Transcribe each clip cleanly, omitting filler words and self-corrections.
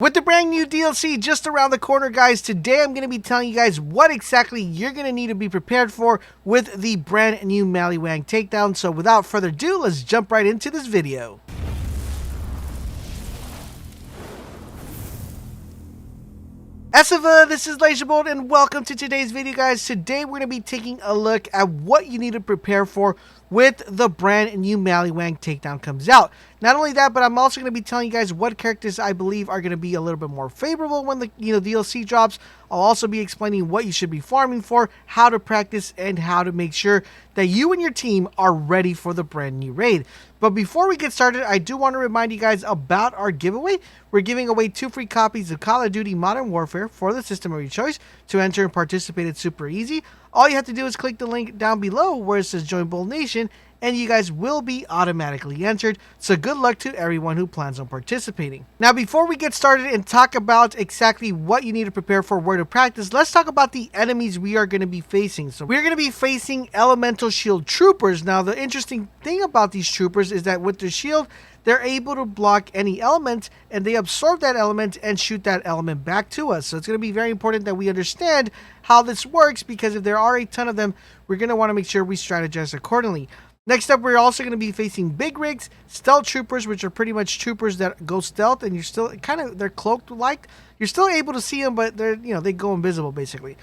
With the brand new DLC just around the corner, guys, today I'm going to be telling you guys what exactly you're going to need to be prepared for with the brand new MALIWAN Takedown. So without further ado, let's jump right into this video. This is LaserBolt and welcome to today's video, guys. Today we're going to be taking a look at what you need to prepare for with the brand new MALIWAN Takedown comes out. Not only that, but I'm also going to be telling you guys what characters I believe are going to be a little bit more favorable when the DLC drops. I'll also be explaining what you should be farming for, how to practice, and how to make sure that you and your team are ready for the brand new raid. But before we get started, I do want to remind you guys about our giveaway. We're giving away 2 free copies of Call of Duty Modern Warfare for the system of your choice. To enter and participate, it's super easy. All you have to do is click the link down below where it says Join Bold Nation, and you guys will be automatically entered. So good luck to everyone who plans on participating. Now, before we get started and talk about exactly what you need to prepare for, where to practice, let's talk about the enemies we are going to be facing. So we're going to be facing Elemental Shield Troopers. Now, the interesting thing about these troopers is that with their shield, they're able to block any element, and they absorb that element and shoot that element back to us. So it's going to be very important that we understand how this works, because if there are a ton of them, we're going to want to make sure we strategize accordingly. Next up, we're also going to be facing big rigs, stealth troopers, which are pretty much troopers that go stealth, and you're still they're cloaked like. You're still able to see them, but they're, they go invisible basically.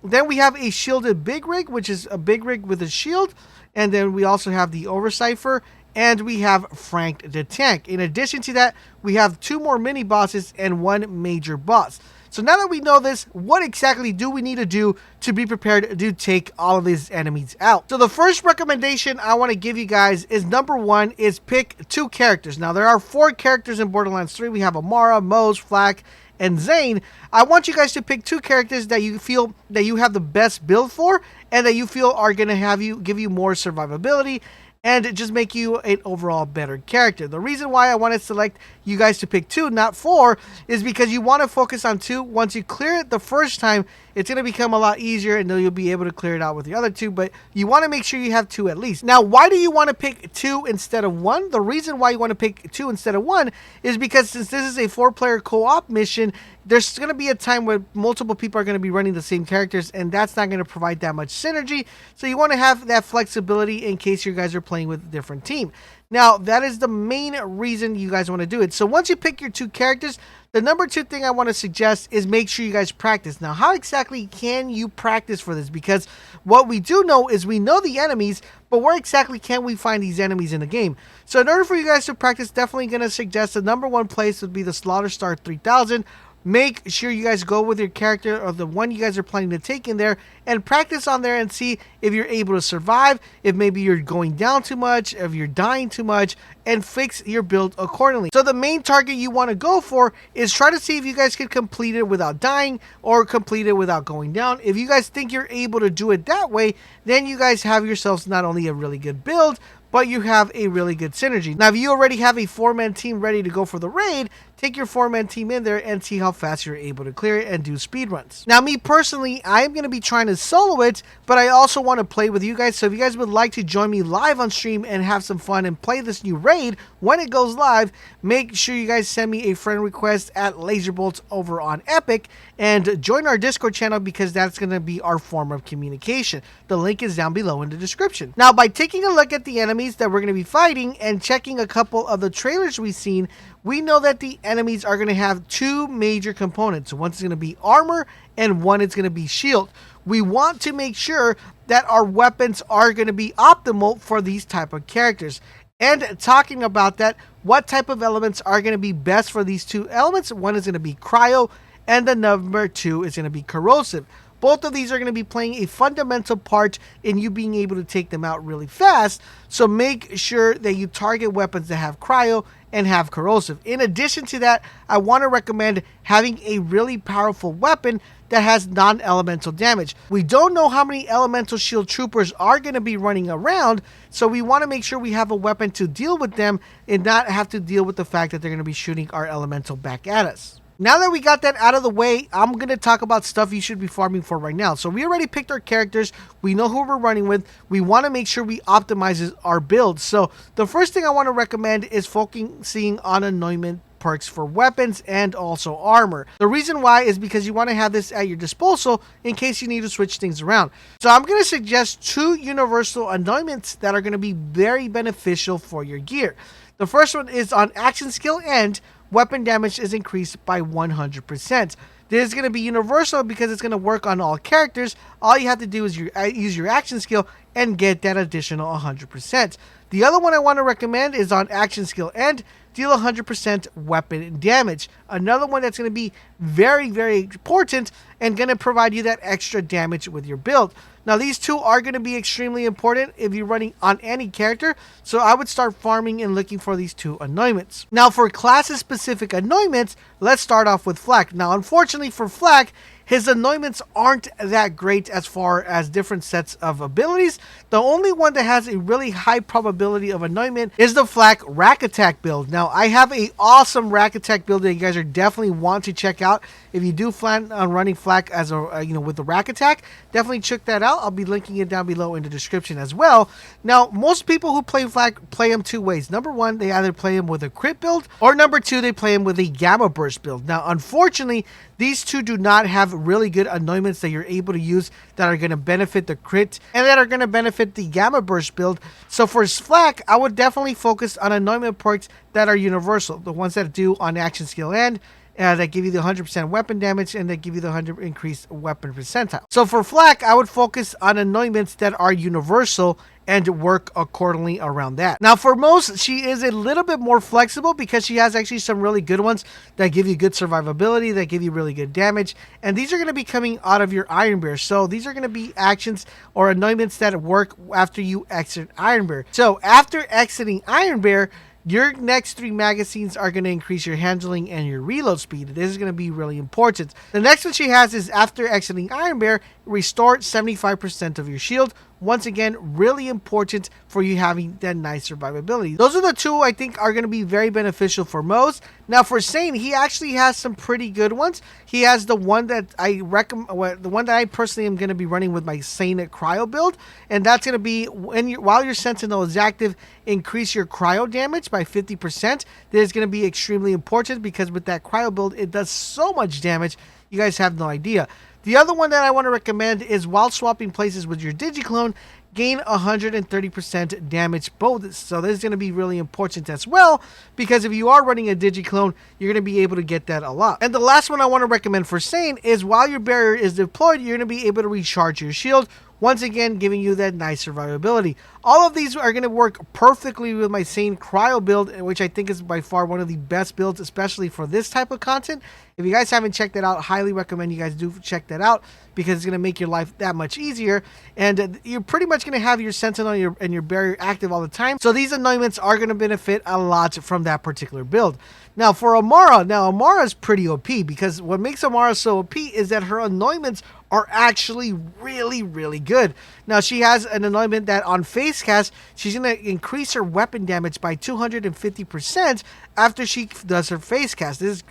Then we have a shielded big rig, which is a big rig with a shield. And then we also have the Overcipher, and we have Frank the Tank. In addition to that, we have 2 more mini bosses and 1 major boss. So now that we know this, what exactly do we need to do to be prepared to take all of these enemies out? So the first recommendation I want to give you guys is, number 1 is pick 2 characters. Now there are 4 characters in Borderlands 3. We have Amara, Mose, Flak, and Zane. I want you guys to pick 2 characters that you feel that you have the best build for, and that you feel are going to give you more survivability and just make you an overall better character. The reason why I want to select you guys to pick 2, not 4, is because you want to focus on 2. Once you clear it the first time, it's going to become a lot easier, and then you'll be able to clear it out with the other 2, but you want to make sure you have 2 at least. Now, why do you want to pick 2 instead of 1? The reason why you want to pick 2 instead of 1 is because since this is a 4-player co-op mission, there's going to be a time where multiple people are going to be running the same characters, and that's not going to provide that much synergy. So you want to have that flexibility in case you guys are playing with a different team. Now, that is the main reason you guys want to do it. So once you pick your 2 characters, the number 2 thing I want to suggest is make sure you guys practice. Now, how exactly can you practice for this? Because what we do know is we know the enemies, but where exactly can we find these enemies in the game? So in order for you guys to practice, definitely going to suggest the number 1 place would be the Slaughter Star 3000. Make sure you guys go with your character or the one you guys are planning to take in there and practice on there and see if you're able to survive, if maybe you're going down too much, if you're dying too much, and fix your build accordingly. So the main target you want to go for is try to see if you guys can complete it without dying or complete it without going down. If you guys think you're able to do it that way, then you guys have yourselves not only a really good build, but you have a really good synergy. Now, if you already have a 4-man team ready to go for the raid, take your 4-man team in there and see how fast you're able to clear it and do speed runs. Now, me personally, I am going to be trying to solo it, but I also want to play with you guys. So if you guys would like to join me live on stream and have some fun and play this new raid when it goes live, make sure you guys send me a friend request at LaserBolt over on Epic and join our Discord channel, because that's going to be our form of communication. The link is down below in the description. Now, by taking a look at the enemies that we're going to be fighting and checking a couple of the trailers we've seen, we know that the enemies are going to have 2 major components. One's going to be armor and one is going to be shield. We want to make sure that our weapons are going to be optimal for these type of characters. And talking about that, what type of elements are going to be best for these 2 elements? One is going to be cryo, and the number 2 is going to be corrosive. Both of these are going to be playing a fundamental part in you being able to take them out really fast. So make sure that you target weapons that have cryo and have corrosive. In addition to that, I want to recommend having a really powerful weapon that has non-elemental damage. We don't know how many elemental shield troopers are going to be running around, so we want to make sure we have a weapon to deal with them and not have to deal with the fact that they're going to be shooting our elemental back at us. Now that we got that out of the way, I'm going to talk about stuff you should be farming for right now. So we already picked our characters. We know who we're running with. We want to make sure we optimize our build. So the first thing I want to recommend is focusing on anointment perks for weapons and also armor. The reason why is because you want to have this at your disposal in case you need to switch things around. So I'm going to suggest 2 universal anointments that are going to be very beneficial for your gear. The first one is on action skill and weapon damage is increased by 100%. This is going to be universal because it's going to work on all characters. All you have to do is use your action skill and get that additional 100%. The other one I want to recommend is on action skill and deal 100% weapon damage. Another one that's going to be very, very important and going to provide you that extra damage with your build. Now, these 2 are going to be extremely important if you're running on any character, so I would start farming and looking for these 2 anointments. Now, for classes-specific anointments, let's start off with Flak. Now, unfortunately for Flak, his anointments aren't that great as far as different sets of abilities. The only one that has a really high probability of anointment is the Flak Rack Attack build. Now, I have an awesome Rack Attack build that you guys are definitely want to check out. If you do plan on running Flak as a with the Rack Attack, definitely check that out. I'll be linking it down below in the description as well. Now, most people who play Flak play him 2 ways. Number 1, they either play him with a crit build, or number 2, they play him with a Gamma Burst build. Now, unfortunately, these 2 do not have really good anointments that you're able to use that are going to benefit the crit and that are going to benefit the Gamma Burst build. So for Flak, I would definitely focus on anointment perks that are universal. The ones that do on action skill and that give you the 100% weapon damage and that give you the 100 increased weapon percentile. So for Flak, I would focus on anointments that are universal and work accordingly around that. Now for Most, she is a little bit more flexible because she has actually some really good ones that give you good survivability, that give you really good damage, and these are going to be coming out of your Iron Bear. So these are going to be actions or anointments that work after you exit Iron Bear. So after exiting Iron Bear, your next 3 magazines are going to increase your handling and your reload speed. This is going to be really important. The next one she has is after exiting Iron Bear, restore 75% of your shield. Once again, really important for you having that nice survivability. Those are the 2 I think are going to be very beneficial for Most. Now for Sane, he actually has some pretty good ones. He has the one that I recommend, the one that I personally am going to be running with my Sane Cryo build, and that's going to be while your Sentinel is active, increase your cryo damage by 50%. This is going to be extremely important because with that cryo build, it does so much damage. You guys have no idea. The other one that I want to recommend is while swapping places with your Digiclone, gain 130% damage bonus. So this is going to be really important as well, because if you are running a Digiclone, you're going to be able to get that a lot. And the last one I want to recommend for Sane is while your barrier is deployed, you're going to be able to recharge your shield, once again giving you that nice survivability. All of these are going to work perfectly with my Sane Cryo build, which I think is by far one of the best builds, especially for this type of content. If you guys haven't checked that out, highly recommend you guys do check that out, because it's going to make your life that much easier, and you're pretty much going to have your Sentinel and your barrier active all the time. So these anointments are going to benefit a lot from that particular build. Now for Amara, Amara is pretty OP, because what makes Amara so OP is that her anointments are actually really, really good. Now she has an anointment that on face cast, she's going to increase her weapon damage by 250% after she does her face cast. This is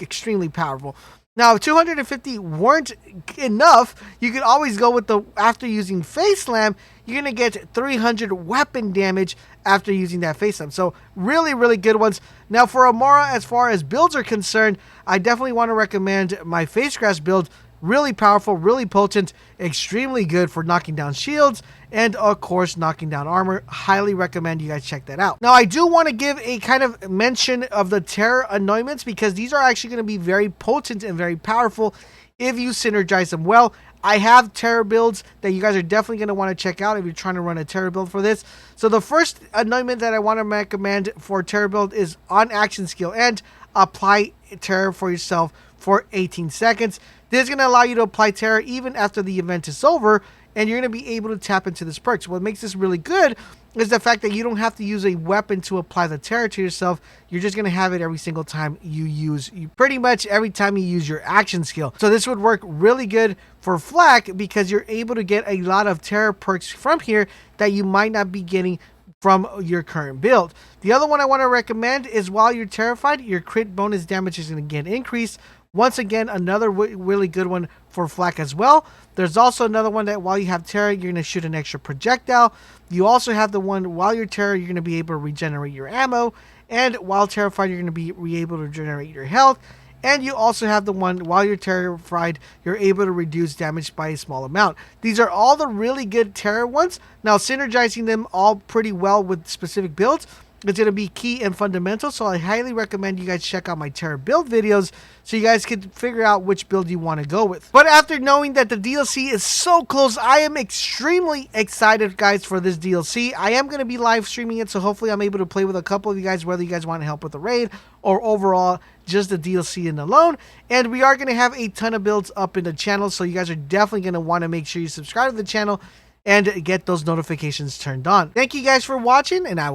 extremely powerful. Now, if 250 weren't enough, you could always go with after using Face Slam, you're going to get 300 weapon damage after using that Face Slam. So really, really good ones. Now for Amara, as far as builds are concerned, I definitely want to recommend my Face Grasp build. Really powerful, really potent, extremely good for knocking down shields and of course knocking down armor. Highly recommend you guys check that out. Now I do want to give a kind of mention of the Terror anointments, because these are actually going to be very potent and very powerful if you synergize them well. I have Terror builds that you guys are definitely going to want to check out if you're trying to run a Terror build for this. So the first anointment that I want to recommend for Terror build is on action skill and apply Terror for yourself for 18 seconds. This is going to allow you to apply Terror even after the event is over, and you're going to be able to tap into this perk. So what makes this really good is the fact that you don't have to use a weapon to apply the Terror to yourself. You're just going to have it every single time pretty much every time you use your action skill. So this would work really good for Flak, because you're able to get a lot of Terror perks from here that you might not be getting from your current build. The other one I want to recommend is while you're terrified, your crit bonus damage is going to get increased. Once again, another really good one for Flak as well. There's also another one that while you have Terror, you're going to shoot an extra projectile. You also have the one while you're Terror, you're going to be able to regenerate your ammo. And while terrified, you're going to be able to regenerate your health. And you also have the one, while you're terrified, you're able to reduce damage by a small amount. These are all the really good terror ones. Now, synergizing them all pretty well with specific builds is going to be key and fundamental. So I highly recommend you guys check out my terror build videos so you guys can figure out which build you want to go with. But after knowing that the DLC is so close, I am extremely excited, guys, for this DLC. I am going to be live streaming it, so hopefully I'm able to play with a couple of you guys, whether you guys want help with the raid or overall just the DLC in alone. And we are going to have a ton of builds up in the channel, so you guys are definitely going to want to make sure you subscribe to the channel and get those notifications turned on. Thank you guys for watching, and I will